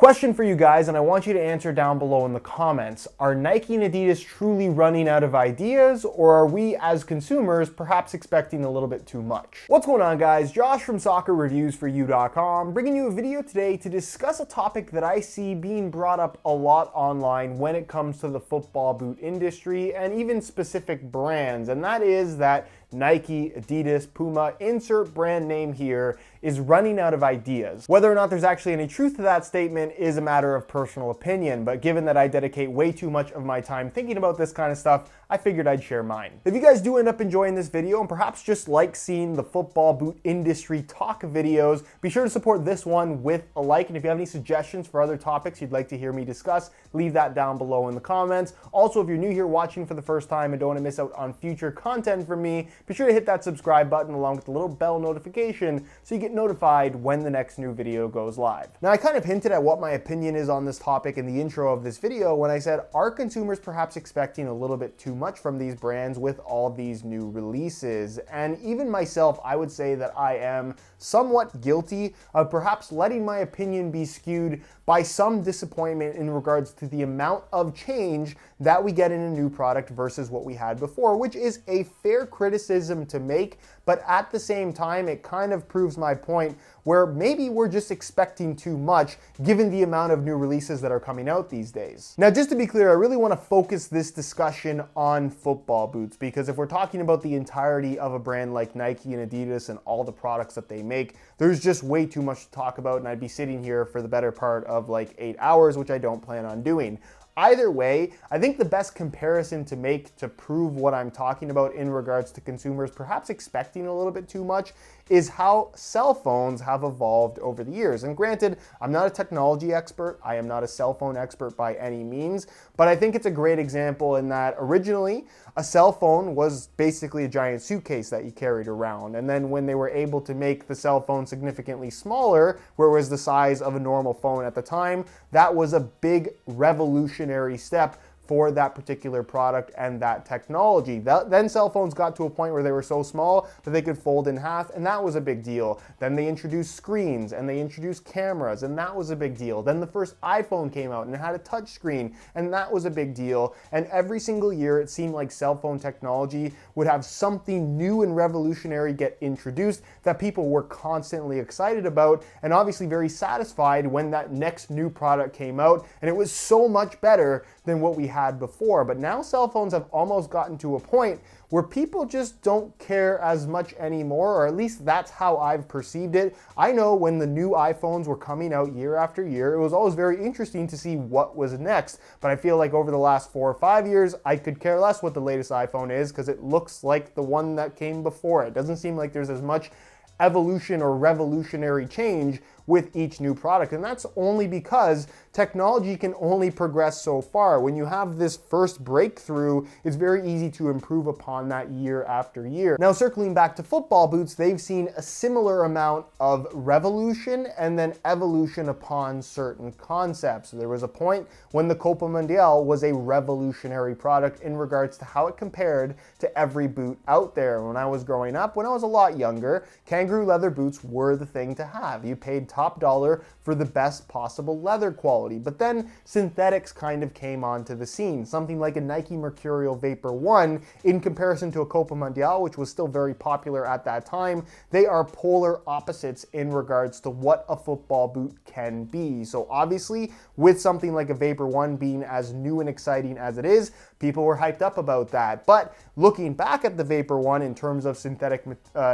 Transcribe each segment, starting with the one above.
Question for you guys, and I want you to answer down below in the comments. Are Nike and Adidas truly running out of ideas, or are we as consumers perhaps expecting a little bit too much? What's going on, guys? Josh from soccerreviewsforyou.com, bringing you a video today to discuss a topic that I see being brought up a lot online when it comes to the football boot industry and even specific brands, and that is that Nike, Adidas, Puma, insert brand name here, is running out of ideas. Whether or not there's actually any truth to that statement is a matter of personal opinion, but given that I dedicate way too much of my time thinking about this kind of stuff, I figured I'd share mine. If you guys do end up enjoying this video and perhaps just like seeing the football boot industry talk videos, be sure to support this one with a like, and if you have any suggestions for other topics you'd like to hear me discuss, leave that down below in the comments. Also, if you're new here watching for the first time and don't want to miss out on future content from me, be sure to hit that subscribe button along with the little bell notification so you get notified when the next new video goes live. Now, I kind of hinted at what my opinion is on this topic in the intro of this video when I said, are consumers perhaps expecting a little bit too much from these brands with all these new releases? And even myself, I would say that I am somewhat guilty of perhaps letting my opinion be skewed by some disappointment in regards to the amount of change that we get in a new product versus what we had before, which is a fair criticism to make, but at the same time, it kind of proves my point where maybe we're just expecting too much given the amount of new releases that are coming out these days. Now, just to be clear, I really want to focus this discussion on football boots, because if we're talking about the entirety of a brand like Nike and Adidas and all the products that they make, there's just way too much to talk about, and I'd be sitting here for the better part of like 8 hours, which I don't plan on doing. Either way, I think the best comparison to make to prove what I'm talking about in regards to consumers perhaps expecting a little bit too much is how cell phones have evolved over the years. And granted, I'm not a technology expert, I am not a cell phone expert by any means, but I think it's a great example in that originally a cell phone was basically a giant suitcase that you carried around. And then when they were able to make the cell phone significantly smaller, where it was the size of a normal phone at the time, that was a big revolutionary step for that particular product and that technology. Then cell phones got to a point where they were so small that they could fold in half, and that was a big deal. Then they introduced screens and they introduced cameras, and that was a big deal. Then the first iPhone came out and it had a touch screen, and that was a big deal. And every single year it seemed like cell phone technology would have something new and revolutionary get introduced that people were constantly excited about, and obviously very satisfied when that next new product came out and it was so much better than what we had before. But now cell phones have almost gotten to a point where people just don't care as much anymore, or at least that's how I've perceived it. I know when the new iPhones were coming out year after year, it was always very interesting to see what was next, but I feel like over the last 4 or 5 years, I could care less what the latest iPhone is because it looks like the one that came before. It doesn't seem like there's as much evolution or revolutionary change with each new product, and that's only because technology can only progress so far. When you have this first breakthrough, it's very easy to improve upon that year after year. Now, circling back to football boots, they've seen a similar amount of revolution and then evolution upon certain concepts. There was a point when the Copa Mundial was a revolutionary product in regards to how it compared to every boot out there. When I was growing up, when I was a lot younger, kangaroo leather boots were the thing to have. You paid top dollar for the best possible leather quality. But then synthetics kind of came onto the scene. Something like a Nike Mercurial Vapor 1 in comparison to a Copa Mundial, which was still very popular at that time, they are polar opposites in regards to what a football boot can be. So obviously, with something like a Vapor 1 being as new and exciting as it is, people were hyped up about that. But looking back at the Vapor 1 in terms of synthetic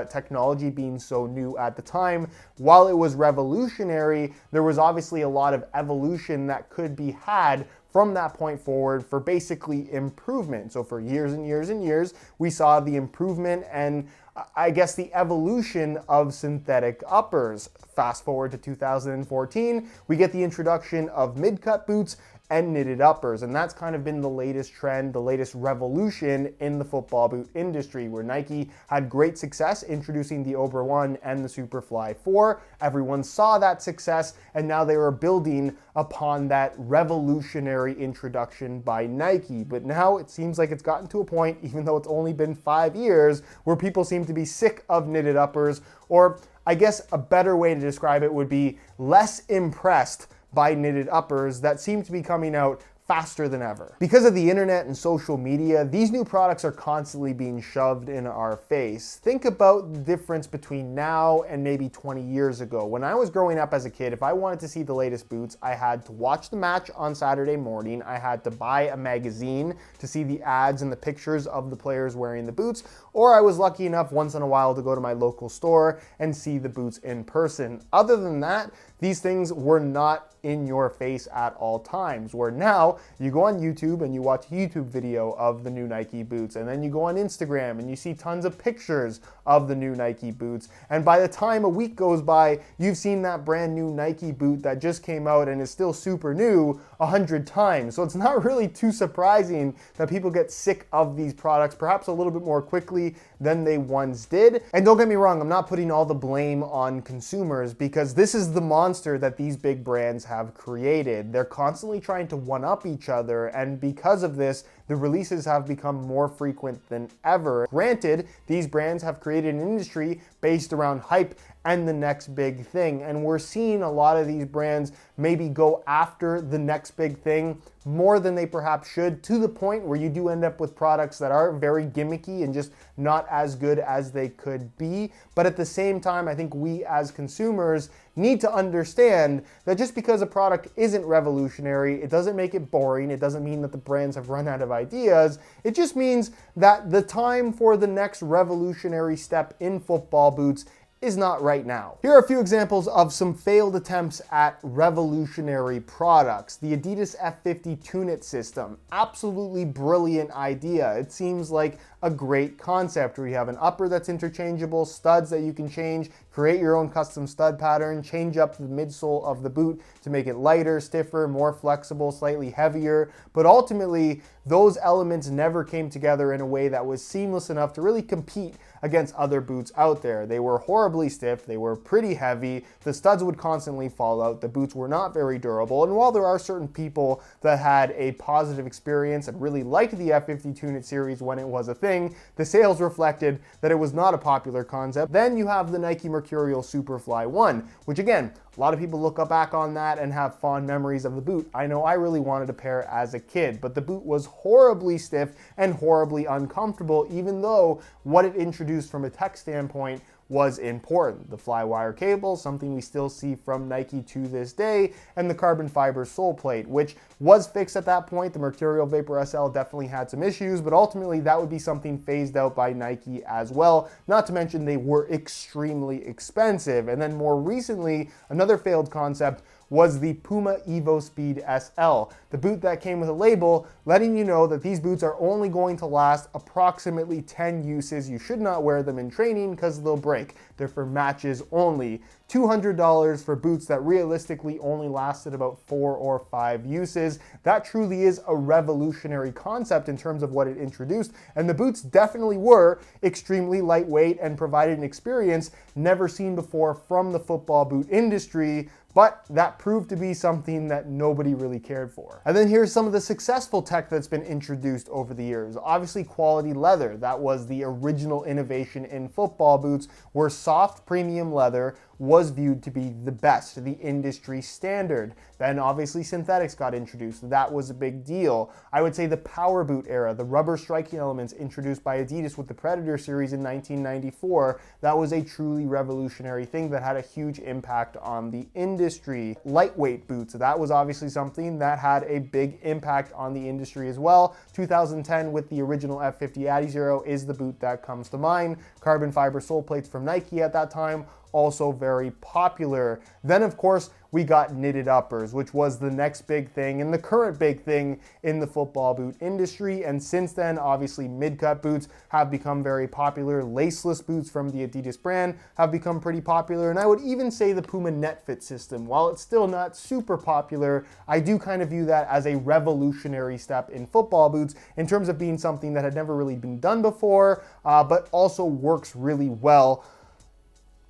technology being so new at the time, while it was revolutionary, there was obviously a lot of evolution that could be had from that point forward for basically improvement. So for years and years and years, we saw the improvement and I guess the evolution of synthetic uppers. Fast forward to 2014, we get the introduction of mid-cut boots and knitted uppers, and that's kind of been the latest trend, the latest revolution in the football boot industry, where Nike had great success introducing the Obra 1 and the Superfly 4. Everyone saw that success, and now they were building upon that revolutionary introduction by Nike. But now it seems like it's gotten to a point, even though it's only been 5 years, where people seem to be sick of knitted uppers, or I guess a better way to describe it would be less impressed by knitted uppers that seem to be coming out faster than ever. Because of the internet and social media, these new products are constantly being shoved in our face. Think about the difference between now and maybe 20 years ago. When I was growing up as a kid, if I wanted to see the latest boots, I had to watch the match on Saturday morning. I had to buy a magazine to see the ads and the pictures of the players wearing the boots, or I was lucky enough once in a while to go to my local store and see the boots in person. Other than that, these things were not in your face at all times, where now you go on YouTube and you watch a YouTube video of the new Nike boots, and then you go on Instagram and you see tons of pictures of the new Nike boots, and by the time a week goes by, you've seen that brand new Nike boot that just came out and is still super new 100 times. So it's not really too surprising that people get sick of these products perhaps a little bit more quickly than they once did. And don't get me wrong, I'm not putting all the blame on consumers, because this is the monster that these big brands have created. They're constantly trying to one-up each other, and because of this, the releases have become more frequent than ever. Granted, these brands have created an industry based around hype and the next big thing, and we're seeing a lot of these brands maybe go after the next big thing more than they perhaps should, to the point where you do end up with products that are very gimmicky and just not as good as they could be. But at the same time, I think we as consumers need to understand that just because a product isn't revolutionary, it doesn't make it boring. It doesn't mean that the brands have run out of ideas. It just means that the time for the next revolutionary step in football boots is not right now. Here are a few examples of some failed attempts at revolutionary products. The Adidas F50 Tune-It system, absolutely brilliant idea. It seems like a great concept where you have an upper that's interchangeable, studs that you can change, create your own custom stud pattern, change up the midsole of the boot to make it lighter, stiffer, more flexible, slightly heavier. But ultimately, those elements never came together in a way that was seamless enough to really compete against other boots out there. They were horribly stiff, they were pretty heavy, the studs would constantly fall out, the boots were not very durable, and while there are certain people that had a positive experience and really liked the F50 Tune-It series when it was a thing, the sales reflected that it was not a popular concept. Then you have the Nike Mercurial Superfly 1, which again, a lot of people look back on that and have fond memories of the boot. I know I really wanted a pair as a kid, but the boot was horribly stiff and horribly uncomfortable, even though what it introduced from a tech standpoint was important. The Flywire cable, something we still see from Nike to this day, and the carbon fiber sole plate, which was fixed at that point. The Mercurial Vapor SL definitely had some issues, but ultimately that would be something phased out by Nike as well. Not to mention they were extremely expensive. And then more recently, another failed concept was the Puma Evo Speed SL, the boot that came with a label letting you know that these boots are only going to last approximately 10 uses. You should not wear them in training because they'll break. They're for matches only. $200 for boots that realistically only lasted about 4 or 5 uses. That truly is a revolutionary concept in terms of what it introduced, and the boots definitely were extremely lightweight and provided an experience never seen before from the football boot industry. But that proved to be something that nobody really cared for. And then here's some of the successful tech that's been introduced over the years. Obviously, quality leather. That was the original innovation in football boots, where soft premium leather was viewed to be the best, the industry standard. Then obviously synthetics got introduced. That was a big deal. I would say the power boot era, the rubber striking elements introduced by Adidas with the Predator series in 1994, that was a truly revolutionary thing that had a huge impact on the industry. Lightweight boots, that was obviously something that had a big impact on the industry as well. 2010 with the original F50 Adizero is the boot that comes to mind. Carbon fiber sole plates from Nike at that time, also very popular. Then of course we got knitted uppers, which was the next big thing and the current big thing in the football boot industry. And since then, obviously mid-cut boots have become very popular. Laceless boots from the Adidas brand have become pretty popular. And I would even say the Puma Net Fit system, while it's still not super popular, I do kind of view that as a revolutionary step in football boots in terms of being something that had never really been done before, but also works really well.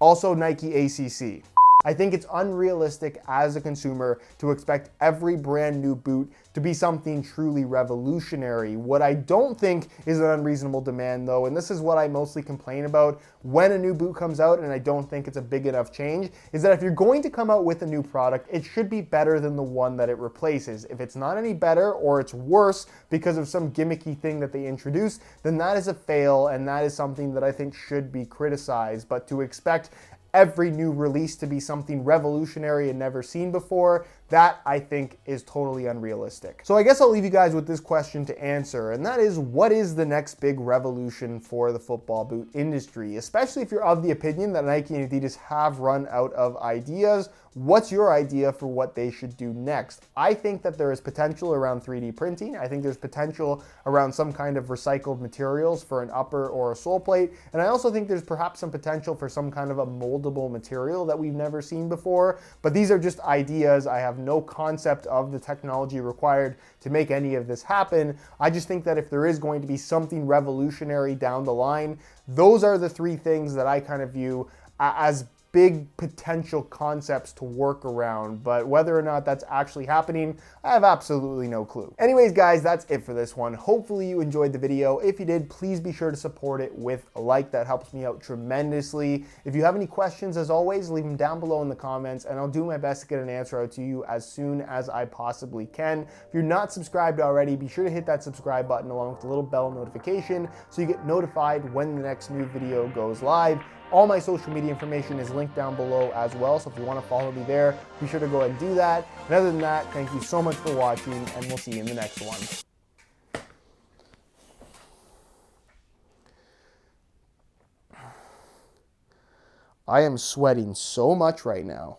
Also Nike ACC. I think it's unrealistic as a consumer to expect every brand new boot to be something truly revolutionary. What I don't think is an unreasonable demand though, and this is what I mostly complain about when a new boot comes out, and I don't think it's a big enough change, is that if you're going to come out with a new product, it should be better than the one that it replaces. If it's not any better or it's worse because of some gimmicky thing that they introduced, then that is a fail, and that is something that I think should be criticized. But to expect every new release to be something revolutionary and never seen before, that I think is totally unrealistic. So I guess I'll leave you guys with this question to answer, and that is, what is the next big revolution for the football boot industry? Especially if you're of the opinion that Nike and Adidas have run out of ideas. What's your idea for what they should do next? I think that there is potential around 3D printing. I think there's potential around some kind of recycled materials for an upper or a sole plate. And I also think there's perhaps some potential for some kind of a moldable material that we've never seen before. But these are just ideas. I have no concept of the technology required to make any of this happen. I just think that if there is going to be something revolutionary down the line, those are the three things that I kind of view as big potential concepts to work around, but whether or not that's actually happening, I have absolutely no clue. Anyways, guys, that's it for this one. Hopefully you enjoyed the video. If you did, please be sure to support it with a like. That helps me out tremendously. If you have any questions, as always, leave them down below in the comments, and I'll do my best to get an answer out to you as soon as I possibly can. If you're not subscribed already, be sure to hit that subscribe button along with the little bell notification so you get notified when the next new video goes live. All my social media information is linked down below as well, so if you want to follow me there, be sure to go ahead and do that. And other than that, thank you so much for watching, and we'll see you in the next one. I am sweating so much right now.